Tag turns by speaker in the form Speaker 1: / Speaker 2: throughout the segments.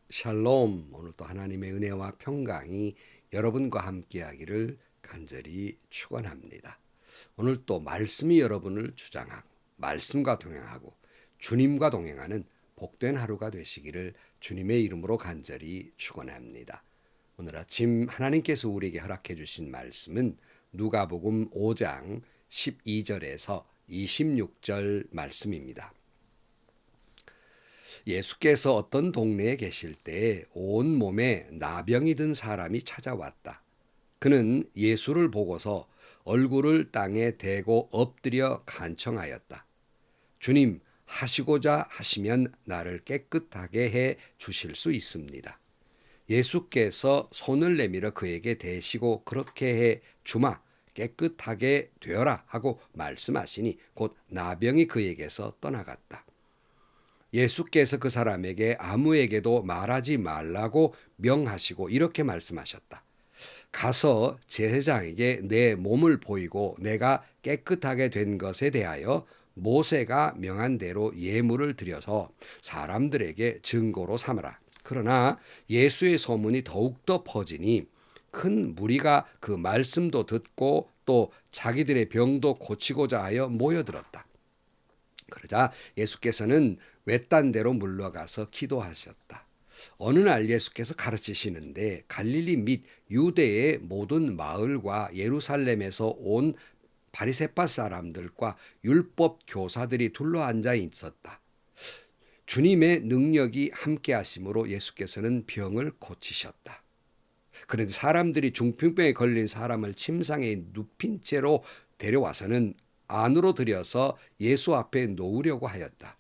Speaker 1: 샬롬. 오늘도 하나님의 은혜와 평강이 여러분과 함께하기를 간절히 축원합니다. 오늘 또 말씀이 여러분을 주장하고 말씀과 동행하고 주님과 동행하는 복된 하루가 되시기를 주님의 이름으로 간절히 축원합니다. 오늘 아침 하나님께서 우리에게 허락해 주신 말씀은 누가복음 5장 12절에서 26절 말씀입니다. 예수께서 어떤 동네에 계실 때 온 몸에 나병이 든 사람이 찾아왔다. 그는 예수를 보고서 얼굴을 땅에 대고 엎드려 간청하였다. 주님, 하시고자 하시면 나를 깨끗하게 해 주실 수 있습니다. 예수께서 손을 내밀어 그에게 대시고 그렇게 해 주마, 깨끗하게 되어라 하고 말씀하시니 곧 나병이 그에게서 떠나갔다. 예수께서 그 사람에게 아무에게도 말하지 말라고 명하시고 이렇게 말씀하셨다. 가서 제사장에게 내 몸을 보이고 내가 깨끗하게 된 것에 대하여 모세가 명한 대로 예물을 드려서 사람들에게 증거로 삼으라. 그러나 예수의 소문이 더욱더 퍼지니 큰 무리가 그 말씀도 듣고 또 자기들의 병도 고치고자 하여 모여들었다. 그러자 예수께서는 외딴 데로 물러가서 기도하셨다. 어느 날 예수께서 가르치시는데 갈릴리 및 유대의 모든 마을과 예루살렘에서 온 바리새파 사람들과 율법 교사들이 둘러앉아 있었다. 주님의 능력이 함께 하심으로 예수께서는 병을 고치셨다. 그런데 사람들이 중풍병에 걸린 사람을 침상에 눕힌 채로 데려와서는 안으로 들여서 예수 앞에 놓으려고 하였다.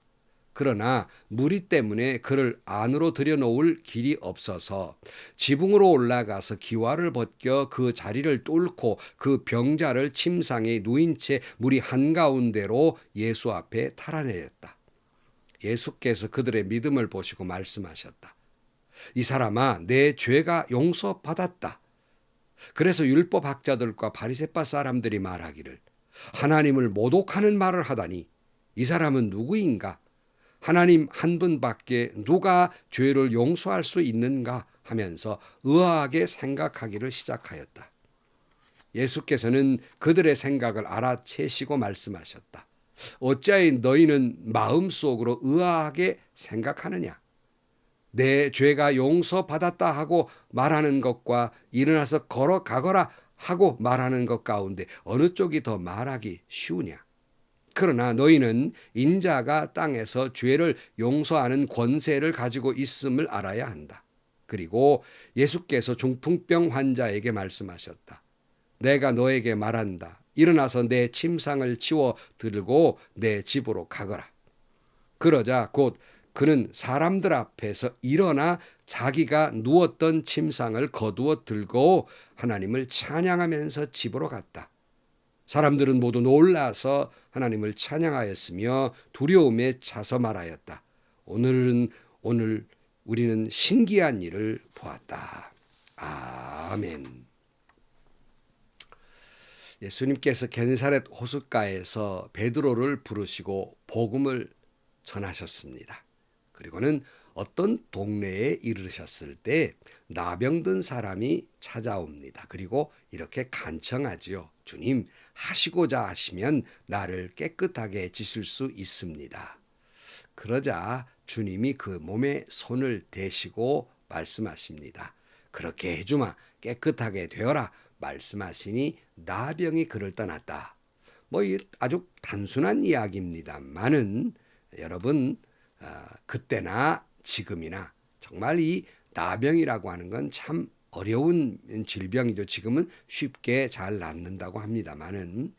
Speaker 1: 그러나 무리 때문에 그를 안으로 들여놓을 길이 없어서 지붕으로 올라가서 기와를 벗겨 그 자리를 뚫고 그 병자를 침상에 누인 채 무리 한가운데로 예수 앞에 탈아내렸다. 예수께서 그들의 믿음을 보시고 말씀하셨다. 이 사람아, 내 죄가 용서받았다. 그래서 율법학자들과 바리새파 사람들이 말하기를 하나님을 모독하는 말을 하다니 이 사람은 누구인가? 하나님 한 분밖에 누가 죄를 용서할 수 있는가 하면서 의아하게 생각하기를 시작하였다. 예수께서는 그들의 생각을 알아채시고 말씀하셨다. 어찌하여 너희는 마음속으로 의아하게 생각하느냐? 내 죄가 용서받았다 하고 말하는 것과 일어나서 걸어가거라 하고 말하는 것 가운데 어느 쪽이 더 말하기 쉬우냐? 그러나 너희는 인자가 땅에서 죄를 용서하는 권세를 가지고 있음을 알아야 한다. 그리고 예수께서 중풍병 환자에게 말씀하셨다. 내가 너에게 말한다. 일어나서 내 침상을 치워 들고 내 집으로 가거라. 그러자 곧 그는 사람들 앞에서 일어나 자기가 누웠던 침상을 거두어 들고 하나님을 찬양하면서 집으로 갔다. 사람들은 모두 놀라서 하나님을 찬양하였으며 두려움에 차서 말하였다. 오늘 우리는 신기한 일을 보았다. 아멘. 예수님께서 게네사렛 호숫가에서 베드로를 부르시고 복음을 전하셨습니다. 그리고는 어떤 동네에 이르셨을 때 나병든 사람이 찾아옵니다. 그리고 이렇게 간청하지요. 주님, 하시고자 하시면 나를 깨끗하게 해주실 수 있습니다. 그러자 주님이 그 몸에 손을 대시고 말씀하십니다. 그렇게 해주마, 깨끗하게 되어라 말씀하시니 나병이 그를 떠났다. 아주 단순한 이야기입니다만은 여러분 그때나 지금이나 정말 이 나병이라고 하는 건 참 어려운 질병이죠. 지금은 쉽게 잘 낫는다고 합니다만은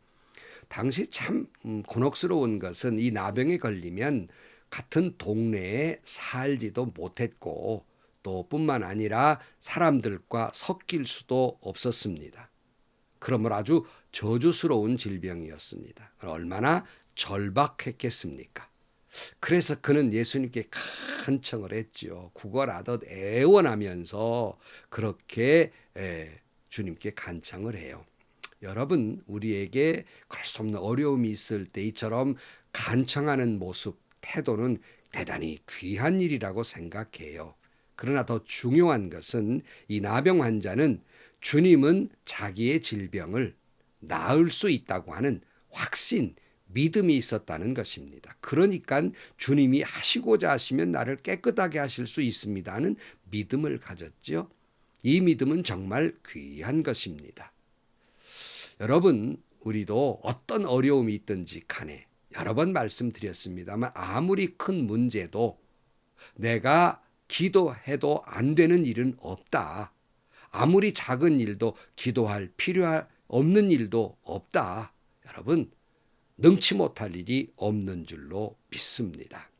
Speaker 1: 당시 참 곤혹스러운 것은 이 나병에 걸리면 같은 동네에 살지도 못했고 또 뿐만 아니라 사람들과 섞일 수도 없었습니다. 그러므로 아주 저주스러운 질병이었습니다. 얼마나 절박했겠습니까? 그래서 그는 예수님께 간청을 했지요. 구걸하듯 애원하면서 그렇게 주님께 간청을 해요. 여러분, 우리에게 그럴 수 없는 어려움이 있을 때 이처럼 간청하는 모습, 태도는 대단히 귀한 일이라고 생각해요. 그러나 더 중요한 것은 이 나병 환자는 주님은 자기의 질병을 나을 수 있다고 하는 확신, 믿음이 있었다는 것입니다. 그러니까 주님이 하시고자 하시면 나를 깨끗하게 하실 수 있습니다 하는 믿음을 가졌죠. 이 믿음은 정말 귀한 것입니다. 여러분, 우리도 어떤 어려움이 있든지 간에 여러 번 말씀드렸습니다만 아무리 큰 문제도 내가 기도해도 안 되는 일은 없다. 아무리 작은 일도 기도할 필요 없는 일도 없다. 여러분, 능치 못할 일이 없는 줄로 믿습니다.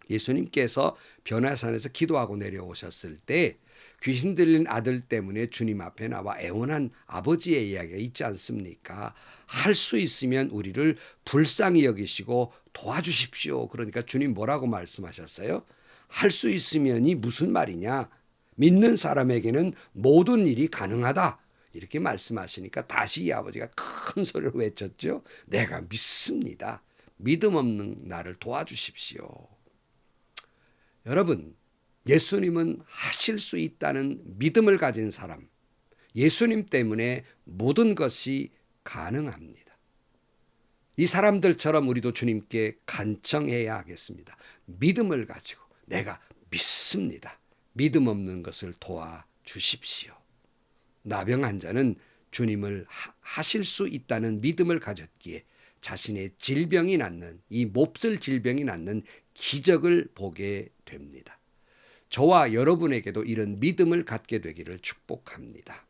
Speaker 1: 예수님께서 변화산에서 기도하고 내려오셨을 때 귀신 들린 아들 때문에 주님 앞에 나와 애원한 아버지의 이야기가 있지 않습니까? 할 수 있으면 우리를 불쌍히 여기시고 도와주십시오. 그러니까 주님 뭐라고 말씀하셨어요? 할 수 있으면이 무슨 말이냐? 믿는 사람에게는 모든 일이 가능하다. 이렇게 말씀하시니까 다시 이 아버지가 큰 소리로 외쳤죠. 내가 믿습니다. 믿음 없는 나를 도와주십시오. 여러분, 예수님은 하실 수 있다는 믿음을 가진 사람, 예수님 때문에 모든 것이 가능합니다. 이 사람들처럼 우리도 주님께 간청해야 하겠습니다. 믿음을 가지고 내가 믿습니다. 믿음 없는 것을 도와주십시오. 나병 환자는 주님을 하실 수 있다는 믿음을 가졌기에 자신의 질병이 낫는, 이 몹쓸 질병이 낫는 기적을 보게 됩니다. 저와 여러분에게도 이런 믿음을 갖게 되기를 축복합니다.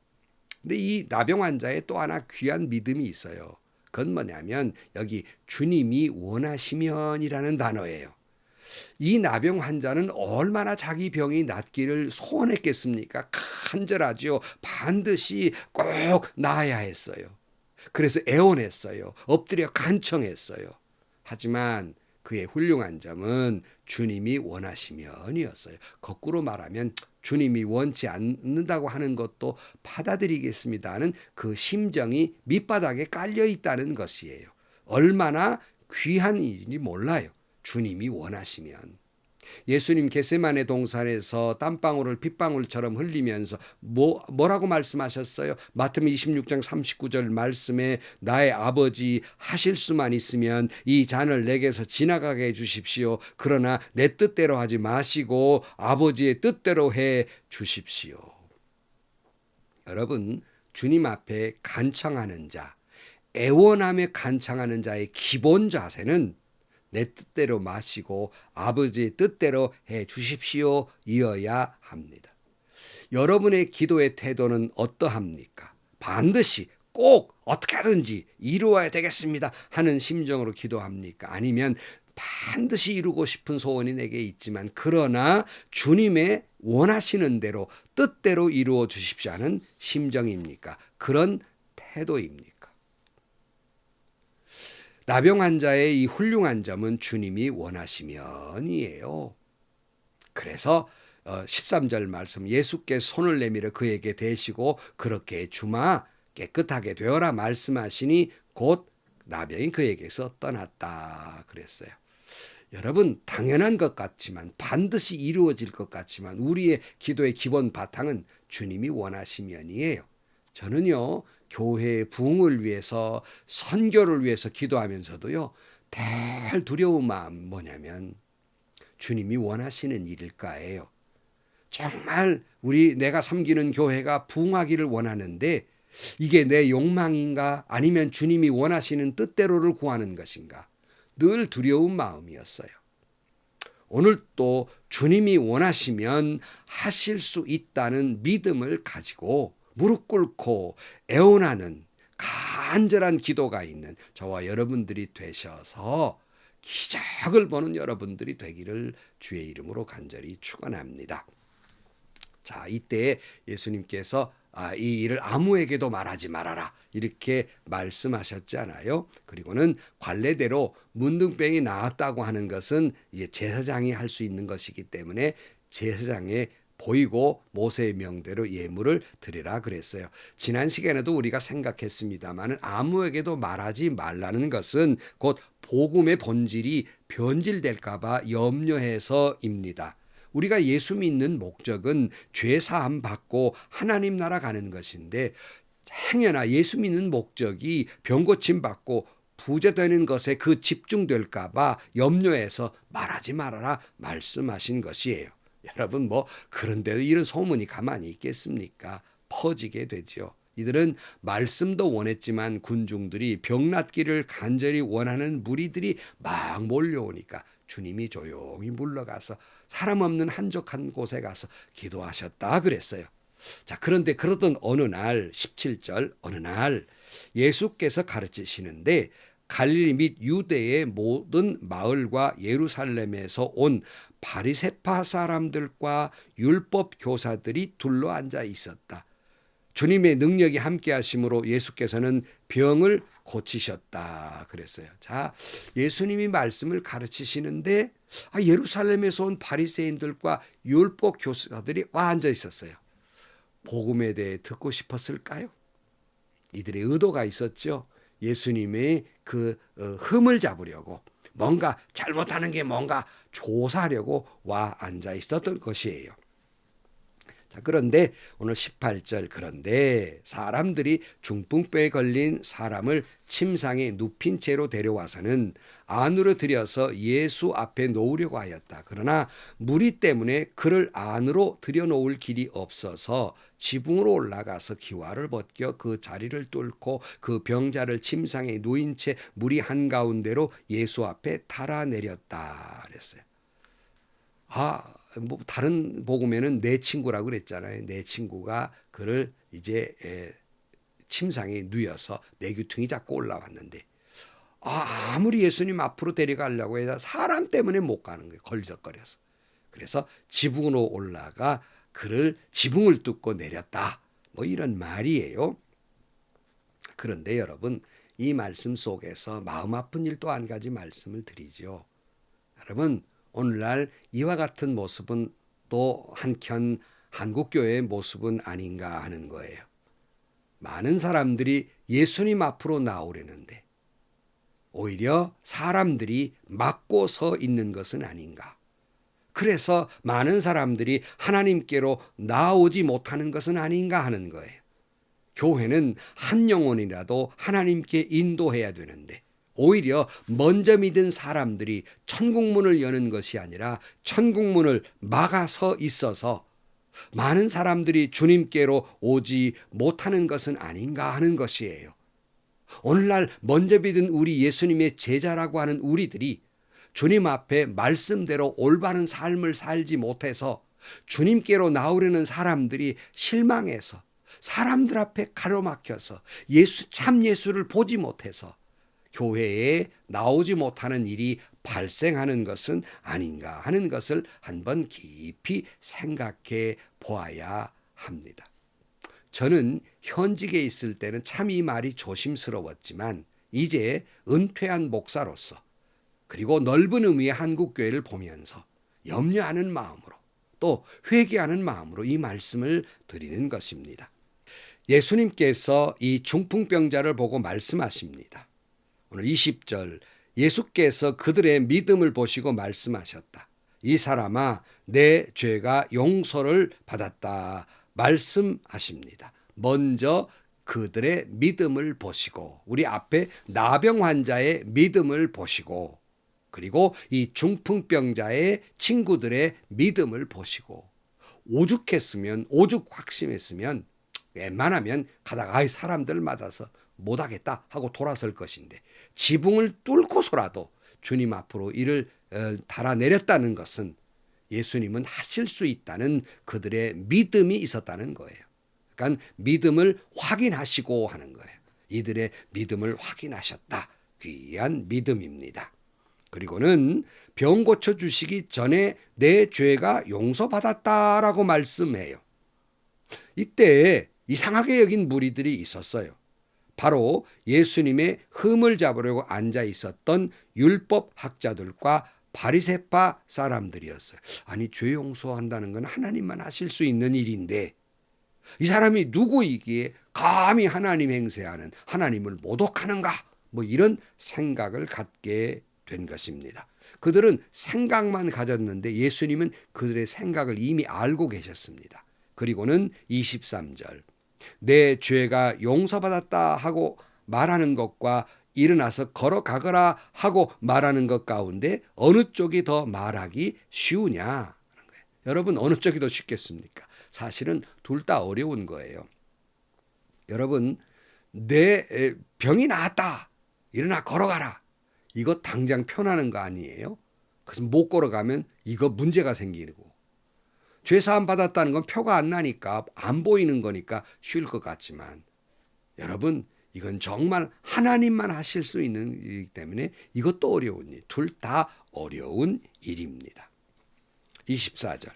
Speaker 1: 근데 이 나병 환자의 또 하나 귀한 믿음이 있어요. 그건 뭐냐면 여기 주님이 원하시면이라는 단어예요. 이 나병 환자는 얼마나 자기 병이 낫기를 소원했겠습니까? 간절하죠. 반드시 꼭 나아야 했어요. 그래서 애원했어요. 엎드려 간청했어요. 하지만 그의 훌륭한 점은 주님이 원하시면이었어요. 거꾸로 말하면 주님이 원치 않는다고 하는 것도 받아들이겠습니다는 그 심정이 밑바닥에 깔려 있다는 것이에요. 얼마나 귀한 일인지 몰라요. 주님이 원하시면. 예수님 겟세마네 동산에서 땀방울을 핏방울처럼 흘리면서 뭐라고 말씀하셨어요? 마태복음 26장 39절 말씀에 나의 아버지 하실 수만 있으면 이 잔을 내게서 지나가게 해 주십시오. 그러나 내 뜻대로 하지 마시고 아버지의 뜻대로 해 주십시오. 여러분, 주님 앞에 간청하는 자, 애원하며 간청하는 자의 기본 자세는 내 뜻대로 마시고 아버지의 뜻대로 해 주십시오 이어야 합니다. 여러분의 기도의 태도는 어떠합니까? 반드시 꼭 어떻게 하든지 이루어야 되겠습니다 하는 심정으로 기도합니까? 아니면 반드시 이루고 싶은 소원이 내게 있지만 그러나 주님의 원하시는 대로 뜻대로 이루어 주십시오 하는 심정입니까? 그런 태도입니까? 나병 환자의 이 훌륭한 점은 주님이 원하시면이에요. 그래서 13절 말씀 예수께 손을 내밀어 그에게 대시고 그렇게 주마 깨끗하게 되어라 말씀하시니 곧 나병이 그에게서 떠났다 그랬어요. 여러분, 당연한 것 같지만 반드시 이루어질 것 같지만 우리의 기도의 기본 바탕은 주님이 원하시면이에요. 저는요, 교회의 부흥을 위해서 선교를 위해서 기도하면서도요, 늘 두려운 마음 뭐냐면 주님이 원하시는 일일까예요. 정말 내가 섬기는 교회가 부흥하기를 원하는데 이게 내 욕망인가 아니면 주님이 원하시는 뜻대로를 구하는 것인가 늘 두려운 마음이었어요. 오늘 또 주님이 원하시면 하실 수 있다는 믿음을 가지고 무릎 꿇고 애원하는 간절한 기도가 있는 저와 여러분들이 되셔서 기적을 보는 여러분들이 되기를 주의 이름으로 간절히 축원합니다. 자, 이때 예수님께서 이 일을 아무에게도 말하지 말아라 이렇게 말씀하셨잖아요. 그리고는 관례대로 문둥병이 나았다고 하는 것은 이제 제사장이 할 수 있는 것이기 때문에 제사장에 보이고 모세의 명대로 예물을 드리라 그랬어요. 지난 시간에도 우리가 생각했습니다만 아무에게도 말하지 말라는 것은 곧 복음의 본질이 변질될까 봐 염려해서입니다. 우리가 예수 믿는 목적은 죄 사함 받고 하나님 나라 가는 것인데 행여나 예수 믿는 목적이 병 고침 받고 부자 되는 것에 그 집중될까 봐 염려해서 말하지 말아라 말씀하신 것이에요. 여러분 그런데도 이런 소문이 가만히 있겠습니까? 퍼지게 되죠. 이들은 말씀도 원했지만 군중들이 병 낫기를 간절히 원하는 무리들이 막 몰려오니까 주님이 조용히 물러가서 사람 없는 한적한 곳에 가서 기도하셨다 그랬어요. 자, 그런데 그러던 어느 날 17절 어느 날 예수께서 가르치시는데 갈릴리 및 유대의 모든 마을과 예루살렘에서 온 바리새파 사람들과 율법 교사들이 둘러앉아 있었다. 주님의 능력이 함께 하심으로 예수께서는 병을 고치셨다 그랬어요. 자, 예수님이 말씀을 가르치시는데 예루살렘에서 온 바리새인들과 율법 교사들이 와 앉아 있었어요. 복음에 대해 듣고 싶었을까요? 이들의 의도가 있었죠. 예수님의 그 흠을 잡으려고 뭔가 잘못하는 게 뭔가 조사하려고 와 앉아 있었던 것이에요. 자, 그런데 오늘 18절 그런데 사람들이 중풍병에 걸린 사람을 침상에 눕힌 채로 데려와서는 안으로 들여서 예수 앞에 놓으려고 하였다. 그러나 무리 때문에 그를 안으로 들여놓을 길이 없어서 지붕으로 올라가서 기와를 벗겨 그 자리를 뚫고 그 병자를 침상에 누인 채 무리 한가운데로 예수 앞에 달아내렸다 그랬어요. 다른 복음에는 내 친구라고 그랬잖아요. 내 친구가 그를 이제 침상에 누워서 내귀퉁이 잡고 올라왔는데 아무리 예수님 앞으로 데려가려고 해서 사람 때문에 못 가는 거예요. 걸적거려서. 그래서 지붕으로 올라가 그를 지붕을 뚫고 내렸다. 이런 말이에요. 그런데 여러분 이 말씀 속에서 마음 아픈 일 또 한 가지 말씀을 드리죠. 여러분 오늘날 이와 같은 모습은 또 한켠 한국교회의 모습은 아닌가 하는 거예요. 많은 사람들이 예수님 앞으로 나오려는데 오히려 사람들이 막고 서 있는 것은 아닌가. 그래서 많은 사람들이 하나님께로 나오지 못하는 것은 아닌가 하는 거예요. 교회는 한 영혼이라도 하나님께 인도해야 되는데 오히려 먼저 믿은 사람들이 천국문을 여는 것이 아니라 천국문을 막아서 있어서 많은 사람들이 주님께로 오지 못하는 것은 아닌가 하는 것이에요. 오늘날 먼저 믿은 우리 예수님의 제자라고 하는 우리들이 주님 앞에 말씀대로 올바른 삶을 살지 못해서 주님께로 나오려는 사람들이 실망해서 사람들 앞에 가로막혀서 참 예수를 보지 못해서 교회에 나오지 못하는 일이 발생하는 것은 아닌가 하는 것을 한번 깊이 생각해 보아야 합니다. 저는 현직에 있을 때는 참 이 말이 조심스러웠지만 이제 은퇴한 목사로서 그리고 넓은 의미의 한국교회를 보면서 염려하는 마음으로 또 회개하는 마음으로 이 말씀을 드리는 것입니다. 예수님께서 이 중풍병자를 보고 말씀하십니다. 오늘 20절 예수께서 그들의 믿음을 보시고 말씀하셨다. 이 사람아 내 죄가 용서를 받았다 말씀하십니다. 먼저 그들의 믿음을 보시고 우리 앞에 나병 환자의 믿음을 보시고 그리고 이 중풍병자의 친구들의 믿음을 보시고 오죽했으면 오죽 확심했으면 웬만하면 가다가 사람들 맞아서 못하겠다 하고 돌아설 것인데 지붕을 뚫고서라도 주님 앞으로 이를 달아내렸다는 것은 예수님은 하실 수 있다는 그들의 믿음이 있었다는 거예요. 그러니까 믿음을 확인하시고 하는 거예요. 이들의 믿음을 확인하셨다. 귀한 믿음입니다. 그리고는 병 고쳐주시기 전에 내 죄가 용서받았다라고 말씀해요. 이때 이상하게 여긴 무리들이 있었어요. 바로 예수님의 흠을 잡으려고 앉아 있었던 율법 학자들과 바리새파 사람들이었어요. 아니 죄 용서한다는 건 하나님만 하실 수 있는 일인데 이 사람이 누구이기에 감히 하나님 행세하는 하나님을 모독하는가 이런 생각을 갖게 된 것입니다. 그들은 생각만 가졌는데 예수님은 그들의 생각을 이미 알고 계셨습니다. 그리고는 23절 내 죄가 용서받았다 하고 말하는 것과 일어나서 걸어가거라 하고 말하는 것 가운데 어느 쪽이 더 말하기 쉬우냐 하는 거예요. 여러분 어느 쪽이 더 쉽겠습니까? 사실은 둘 다 어려운 거예요. 여러분 내 병이 나았다. 일어나 걸어가라. 이거 당장 편하는 거 아니에요? 그래서 못 걸어가면 이거 문제가 생기고 죄사함 받았다는 건 표가 안 나니까 안 보이는 거니까 쉬울 것 같지만 여러분 이건 정말 하나님만 하실 수 있는 일이기 때문에 이것도 어려운 일, 둘 다 어려운 일입니다. 24절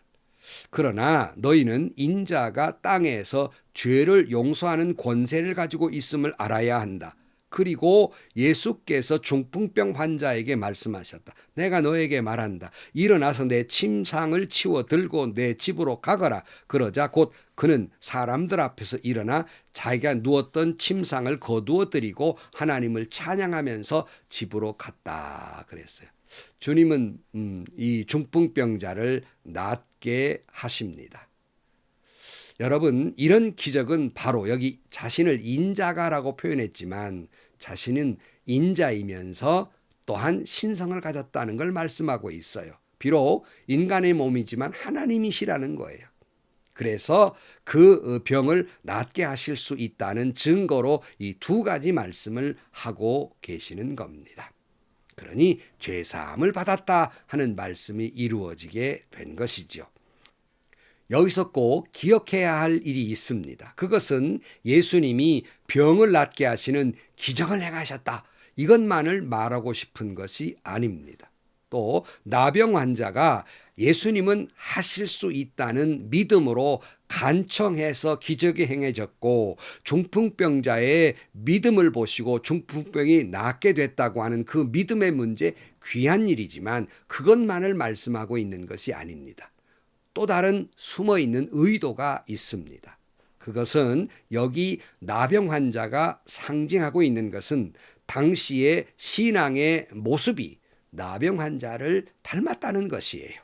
Speaker 1: 그러나 너희는 인자가 땅에서 죄를 용서하는 권세를 가지고 있음을 알아야 한다. 그리고 예수께서 중풍병 환자에게 말씀하셨다. 내가 너에게 말한다. 일어나서 내 침상을 치워 들고 내 집으로 가거라. 그러자 곧 그는 사람들 앞에서 일어나 자기가 누웠던 침상을 거두어 드리고 하나님을 찬양하면서 집으로 갔다 그랬어요. 주님은 이 중풍병자를 낫게 하십니다. 여러분 이런 기적은 바로 여기 자신을 인자가라고 표현했지만 자신은 인자이면서 또한 신성을 가졌다는 걸 말씀하고 있어요. 비록 인간의 몸이지만 하나님이시라는 거예요. 그래서 그 병을 낫게 하실 수 있다는 증거로 이 두 가지 말씀을 하고 계시는 겁니다. 그러니 죄사함을 받았다 하는 말씀이 이루어지게 된 것이죠. 여기서 꼭 기억해야 할 일이 있습니다. 그것은 예수님이 병을 낫게 하시는 기적을 행하셨다. 이것만을 말하고 싶은 것이 아닙니다. 또 나병 환자가 예수님은 하실 수 있다는 믿음으로 간청해서 기적이 행해졌고 중풍병자의 믿음을 보시고 중풍병이 낫게 됐다고 하는 그 믿음의 문제 귀한 일이지만 그것만을 말씀하고 있는 것이 아닙니다. 또 다른 숨어있는 의도가 있습니다. 그것은 여기 나병 환자가 상징하고 있는 것은 당시의 신앙의 모습이 나병 환자를 닮았다는 것이에요.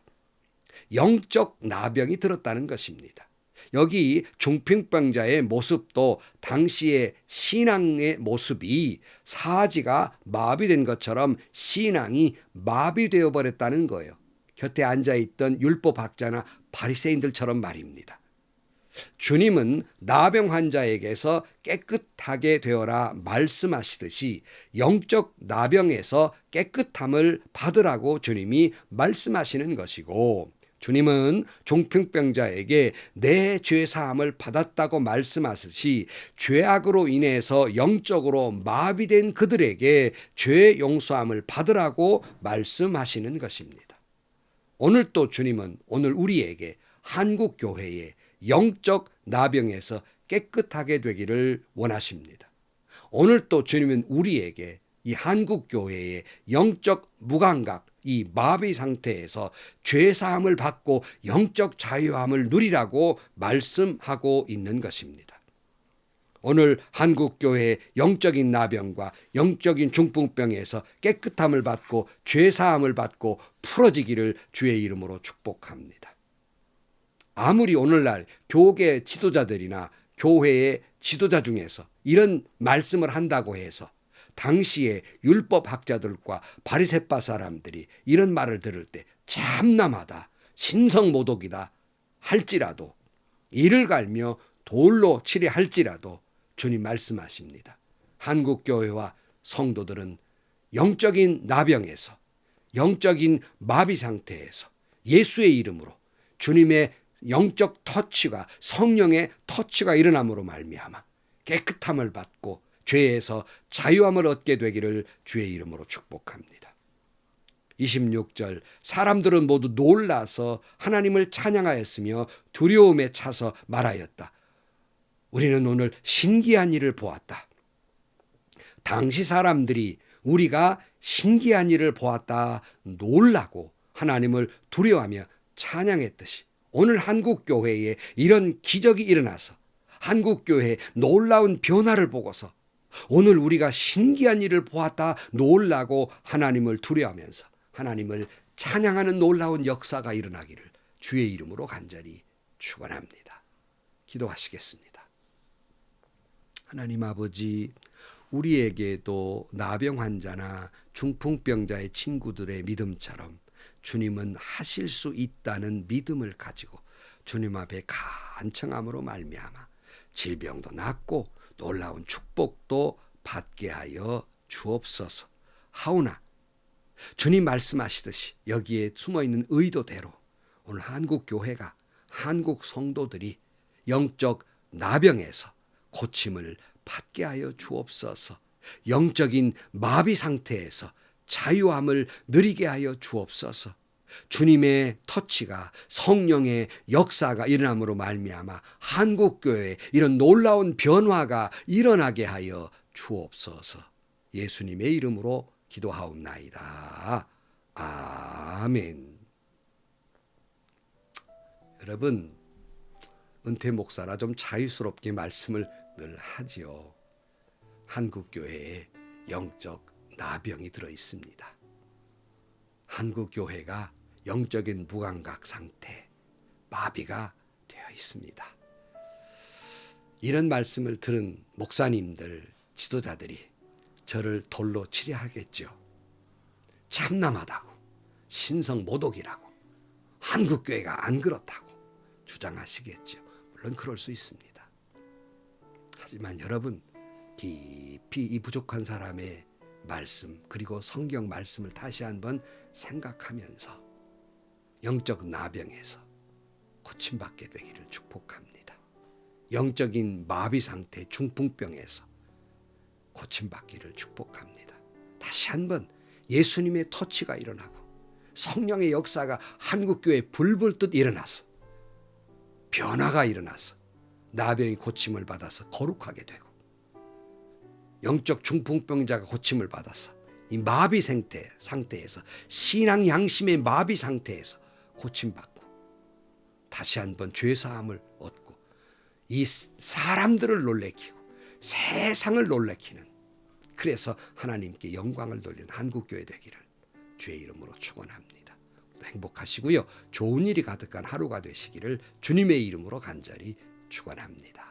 Speaker 1: 영적 나병이 들었다는 것입니다. 여기 중풍병자의 모습도 당시의 신앙의 모습이 사지가 마비된 것처럼 신앙이 마비되어 버렸다는 거예요. 곁에 앉아있던 율법학자나 바리새인들처럼 말입니다. 주님은 나병 환자에게서 깨끗하게 되어라 말씀하시듯이 영적 나병에서 깨끗함을 받으라고 주님이 말씀하시는 것이고 주님은 중풍병자에게 내 죄사함을 받았다고 말씀하듯이 죄악으로 인해서 영적으로 마비된 그들에게 죄 용서함을 받으라고 말씀하시는 것입니다. 오늘 또 주님은 오늘 우리에게 한국교회의 영적 나병에서 깨끗하게 되기를 원하십니다. 오늘 또 주님은 우리에게 이 한국교회의 영적 무감각, 이 마비 상태에서 죄사함을 받고 영적 자유함을 누리라고 말씀하고 있는 것입니다. 오늘 한국교회의 영적인 나병과 영적인 중풍병에서 깨끗함을 받고 죄사함을 받고 풀어지기를 주의 이름으로 축복합니다. 아무리 오늘날 교계 지도자들이나 교회의 지도자 중에서 이런 말씀을 한다고 해서 당시의 율법학자들과 바리새파 사람들이 이런 말을 들을 때 참남하다, 신성모독이다 할지라도 이를 갈며 돌로 치려 할지라도 주님 말씀하십니다. 한국교회와 성도들은 영적인 나병에서 영적인 마비 상태에서 예수의 이름으로 주님의 영적 터치가 성령의 터치가 일어남으로 말미암아 깨끗함을 받고 죄에서 자유함을 얻게 되기를 주의 이름으로 축복합니다. 26절 사람들은 모두 놀라서 하나님을 찬양하였으며 두려움에 차서 말하였다. 우리는 오늘 신기한 일을 보았다. 당시 사람들이 우리가 신기한 일을 보았다 놀라고 하나님을 두려워하며 찬양했듯이 오늘 한국교회에 이런 기적이 일어나서 한국교회의 놀라운 변화를 보고서 오늘 우리가 신기한 일을 보았다 놀라고 하나님을 두려워하면서 하나님을 찬양하는 놀라운 역사가 일어나기를 주의 이름으로 간절히 축원합니다. 기도하시겠습니다. 하나님 아버지, 우리에게도 나병 환자나 중풍병자의 친구들의 믿음처럼 주님은 하실 수 있다는 믿음을 가지고 주님 앞에 간청함으로 말미암아 질병도 낫고 놀라운 축복도 받게 하여 주옵소서. 하오나 주님 말씀하시듯이 여기에 숨어있는 의도대로 오늘 한국교회가, 한국 성도들이 영적 나병에서 고침을 받게 하여 주옵소서. 영적인 마비 상태에서 자유함을 누리게 하여 주옵소서. 주님의 터치가, 성령의 역사가 일어남으로 말미암아 한국교회에 이런 놀라운 변화가 일어나게 하여 주옵소서. 예수님의 이름으로 기도하옵나이다. 아멘. 여러분, 은퇴 목사라 좀 자유스럽게 말씀을 늘 하지요. 한국교회에 영적 나병이 들어 있습니다. 한국교회가 영적인 무감각 상태, 마비가 되어 있습니다. 이런 말씀을 들은 목사님들, 지도자들이 저를 돌로 치려 하겠죠. 참남하다고, 신성모독이라고, 한국교회가 안 그렇다고 주장하시겠죠. 물론 그럴 수 있습니다. 하지만 여러분, 깊이 이 부족한 사람의 말씀, 그리고 성경 말씀을 다시 한번 생각하면서 영적 나병에서 고침받게 되기를 축복합니다. 영적인 마비 상태, 중풍병에서 고침받기를 축복합니다. 다시 한번 예수님의 터치가 일어나고 성령의 역사가 한국교회에 불불듯 일어나서 변화가 일어나서 나병이 고침을 받아서 거룩하게 되고 영적 중풍병자가 고침을 받아서 이 마비 상태에서 신앙 양심의 마비 상태에서 고침받고 다시 한번 죄사함을 얻고 이 사람들을 놀래키고 세상을 놀래키는, 그래서 하나님께 영광을 돌리는 한국교회 되기를 주의 이름으로 축원합니다. 행복하시고요. 좋은 일이 가득한 하루가 되시기를 주님의 이름으로 간절히 축원합니다.